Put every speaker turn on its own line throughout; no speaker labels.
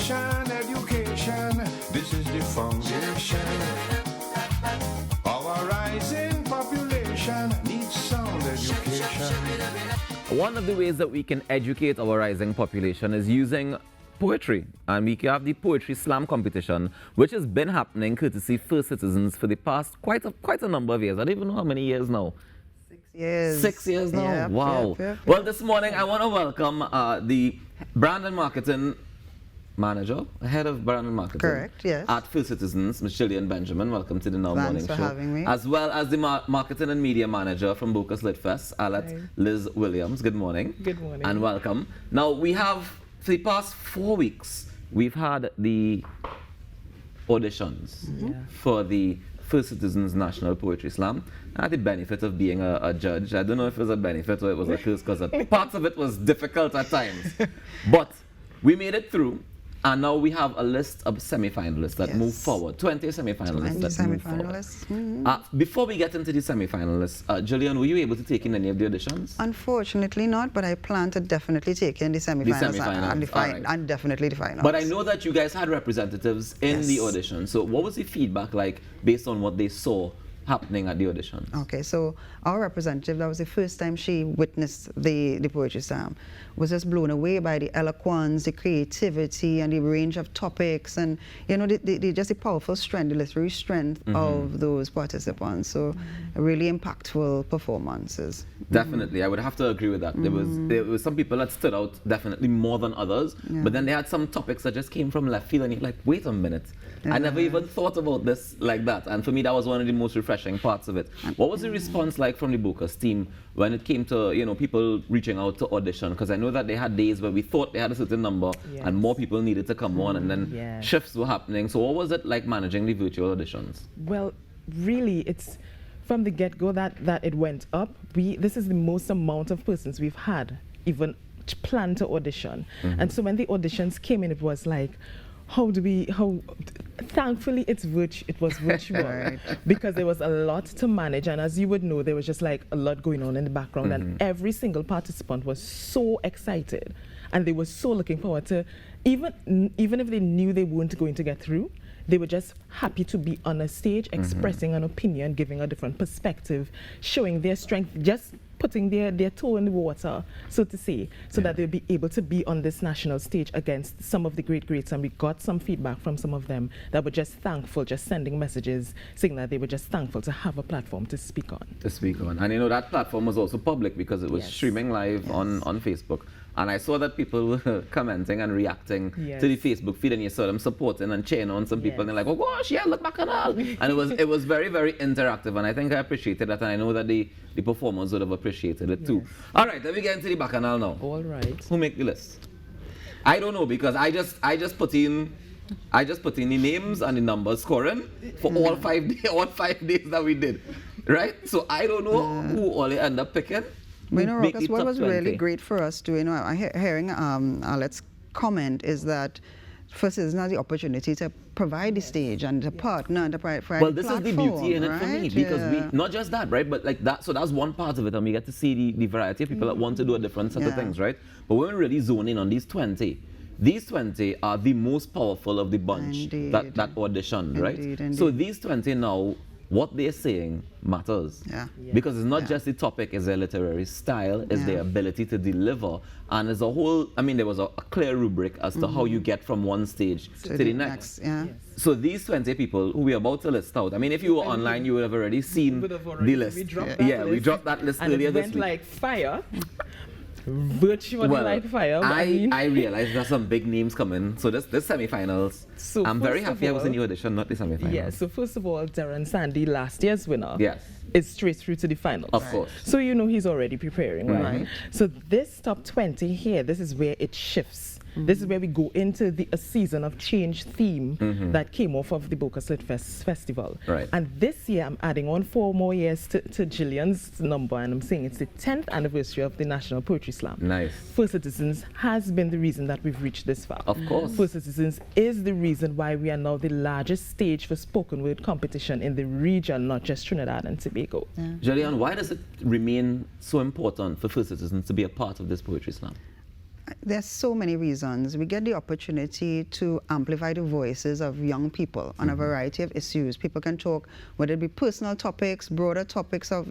Education, education, this is the foundation. Our rising population needs sound education.
One of the ways that we can educate our rising population is using poetry, and we have the Poetry Slam competition, which has been happening courtesy First Citizens for the past quite a number of years. I don't even know how many years now.
6 years.
6 years now?
Yep,
Wow.
yep.
Well, this morning I want to welcome the brand and marketing manager, head of brand and marketing.
Correct, yes.
At First Citizens, Ms. Gillian Benjamin. Welcome to the Now Morning
Thanks
Show.
for having me.
As well as the marketing and media manager from Bocas Lit Fest,
Hi.
Liz Williams. Good morning.
Good morning.
And welcome. Now, we have, for the past 4 weeks, we've had the auditions for the First Citizens National Poetry Slam. I had the benefit of being a judge. I don't know if it was a benefit or it was a curse, because parts of it was difficult at times. But we made it through. And now we have a list of semi-finalists that move forward. 20 semi-finalists that move forward. Before we get into the semi-finalists, Gillian, were you able to take in any of the auditions?
Unfortunately not, but I plan to definitely take in the semi-finals, and definitely the finals.
But I know that you guys had representatives in the audition. So what was the feedback like based on what they saw happening at the auditions?
Okay, so our representative, that was the first time she witnessed the Poetry Slam, was just blown away by the eloquence, the creativity, and the range of topics, and you know, just the powerful strength, the literary strength of those participants. So really impactful performances.
Definitely, I would have to agree with that. There was some people that stood out definitely more than others, but then they had some topics that just came from left field, and you're like, wait a minute, I never even thought about this like that. And for me, that was one of the most refreshing parts of it. What was the response like from the Bocas team when it came to, you know, people reaching out to audition? Because I know that they had days where we thought they had a certain number and more people needed to come on, and then shifts were happening. So what was it like managing the virtual auditions?
Well, really, it's from the get-go that it went up. This is the most amount of persons we've had even planned to audition. And so when the auditions came in, it was like, thankfully it was virtual because there was a lot to manage, and as you would know, there was just like a lot going on in the background, and every single participant was so excited, and they were so looking forward to, even if they knew they weren't going to get through, they were just happy to be on a stage expressing an opinion, giving a different perspective, showing their strength, just putting their toe in the water, so to say, so that they'll be able to be on this national stage against some of the greats. And we got some feedback from some of them that were just thankful, just sending messages saying that they were just thankful to have a platform to speak on.
And you know, that platform was also public because it was streaming live on Facebook. And I saw that people were commenting and reacting to the Facebook feed, and you saw them supporting and cheering on some people, and they're like, oh gosh, yeah, look back on all. And it was very, very interactive, and I think I appreciated that, and I know that the performers would have appreciated it too. All right, let me get into the bacchanal now.
All right.
Who make the list? I don't know, because I just put in the names and the numbers scoring for all 5 days that we did, right? So I don't know who all they end up picking.
You know, Ruckus, what was really great for us to, you know, hearing Alet's comment is that First Citizens has the opportunity to provide the stage and to partner and to provide
well, this is the beauty in it for me, because we, not just that, right, but like that, so that's one part of it, and we get to see the variety of people that want to do a different set of things, right? But when we really zone in on these 20 are the most powerful of the bunch that audition, right?
Indeed.
So these 20 now, what they're saying matters. Because it's not just the topic, it's their literary style, it's their ability to deliver, and there's a whole, I mean, there was a clear rubric as to how you get from one stage to the next. So these 20 people who we're about to list out, I mean, if you were online, you would have already seen the list. We dropped that list earlier this week.
And it went like fire. Virtually like fire.
I realized there's some big names coming. So this semi-finals, so I'm very happy I was in the audition, not the semi-finals.
Yeah, so first of all, Darren Sandy, last year's winner, is straight through to the finals.
Of course.
So you know he's already preparing, right? So this top 20 here, this is where it shifts. This is where we go into a season of change theme that came off of the Bocas Lit Fest Festival. And this year, I'm adding on 4 more years to Gillian's number, and I'm saying it's the 10th anniversary of the National Poetry Slam.
Nice.
First Citizens has been the reason that we've reached this far.
Of course.
First Citizens is the reason why we are now the largest stage for spoken word competition in the region, not just Trinidad and Tobago.
Gillian, why does it remain so important for First Citizens to be a part of this Poetry Slam?
There's so many reasons. We get the opportunity to amplify the voices of young people on a variety of issues. People can talk, whether it be personal topics, broader topics of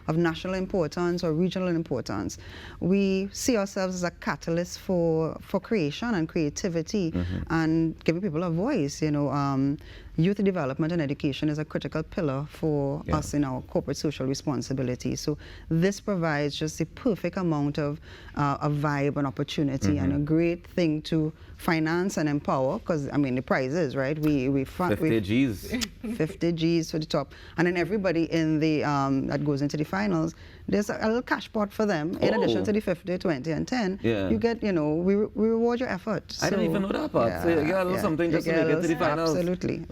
national importance or regional importance. We see ourselves as a catalyst for creation and creativity and giving people a voice. Youth development and education is a critical pillar for us in our corporate social responsibility. So this provides just the perfect amount of a vibe and opportunity and a great thing to finance and empower, because I mean the prize is right. We
50 G's.
50 G's for the top, and then everybody in the that goes into the finals, there's a little cash pot for them in addition to the 50, 20, and 10.
Yeah.
You get, we reward your effort.
I didn't even know that part.
Yeah,
So you get a little something just to make it to the finals.
Absolutely.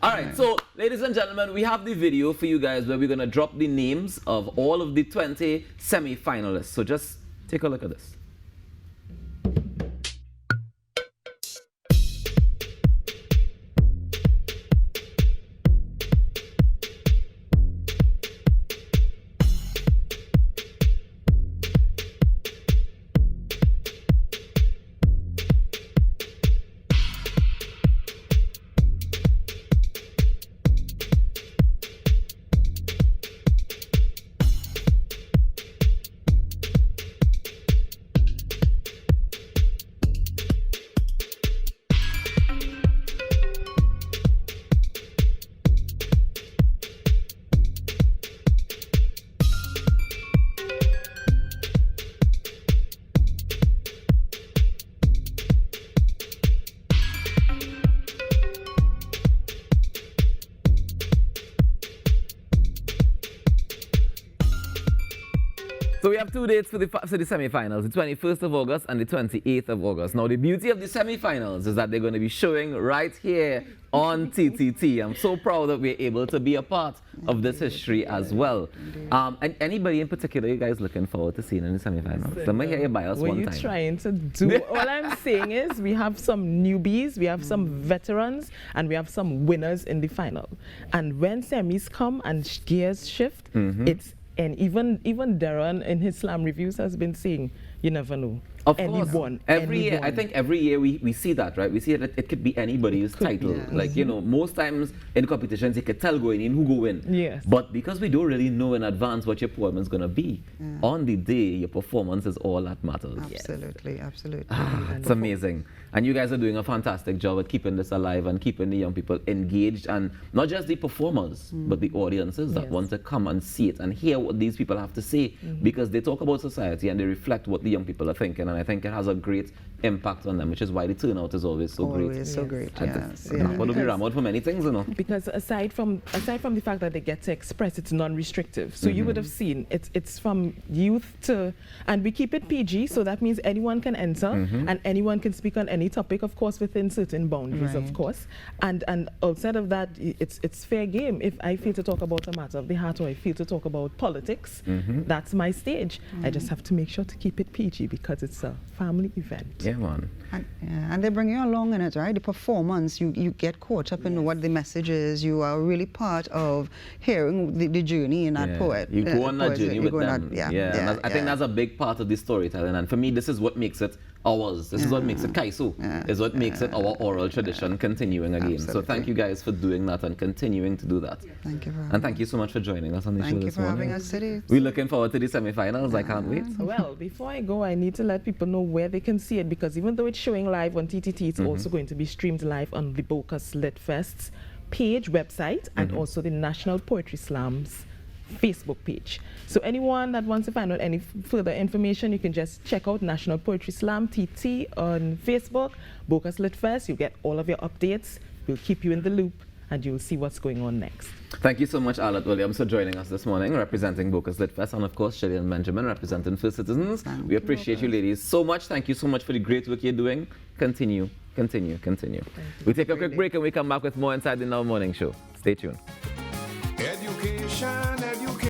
All right, so ladies and gentlemen, we have the video for you guys where we're going to drop the names of all of the 20 semi-finalists. So just take a look at this. So we have 2 dates for the semi-finals, the 21st of August and the 28th of August. Now the beauty of the semi-finals is that they're going to be showing right here on TTT. I'm so proud that we're able to be a part of this history as well. And anybody in particular you guys looking forward to seeing in the semi-finals? Let me hear you by us one time.
What are you trying to do? All I'm saying is we have some newbies, we have some veterans, and we have some winners in the final. And when semis come and gears shift, and even Darren in his slam reviews has been saying, you never know.
Of course. Every year, I think every year we see that, right? We see that it could be anybody's title.
Yes.
Like, most times in competitions, you could tell going in who go in.
Yes.
But because we don't really know in advance what your performance is going to be, on the day, your performance is all that matters.
Absolutely, absolutely.
It's amazing. And you guys are doing a fantastic job at keeping this alive and keeping the young people engaged, and not just the performers, but the audiences that want to come and see it and hear what these people have to say, because they talk about society and they reflect what the young people are thinking, and I think it has a great impact on them, which is why the turnout is always so great.
Always so great, yes.
What do we ram out for many things,
Because aside from the fact that they get to express, it's non-restrictive. So you would have seen it's from youth to, and we keep it PG, so that means anyone can enter and anyone can speak on any topic, of course, within certain boundaries, of course. And outside of that, it's fair game. If I feel to talk about a matter of the heart, or I feel to talk about politics, that's my stage. I just have to make sure to keep it PG because it's a family event.
Yeah, man.
And they bring you along in it, right? The performance, you get caught up in what the message is. You are really part of hearing the journey in that poet.
You go on that journey with them.
And
I think that's a big part of the storytelling. And for me, this is what makes it ours. This is what makes it Kaiso. Is what makes it our oral tradition continuing again.
Absolutely.
So thank you guys for doing that and continuing to do that.
Thank you for having
And thank you so much for joining us on the show this morning.
Thank you for having us today.
We're looking forward to the semi-finals. I can't wait.
Well, before I go, I need to let people know where they can see it, because even though it's showing live on TTT, it's also going to be streamed live on the Bocas Lit Fest's page, website, and also the National Poetry Slam's Facebook page. So anyone that wants to find out any further information, you can just check out National Poetry Slam TT on Facebook, Bocas Lit Fest. You'll get all of your updates. We'll keep you in the loop, and you'll see what's going on next.
Thank you so much, Arlette Williams, for joining us this morning, representing Bocas Lit Fest, and of course, Shillian Benjamin, representing First Citizens. We appreciate you, ladies, so much. Thank you so much for the great work you're doing. Continue. We take a quick break and we come back with more inside the Now Morning Show. Stay tuned.
Education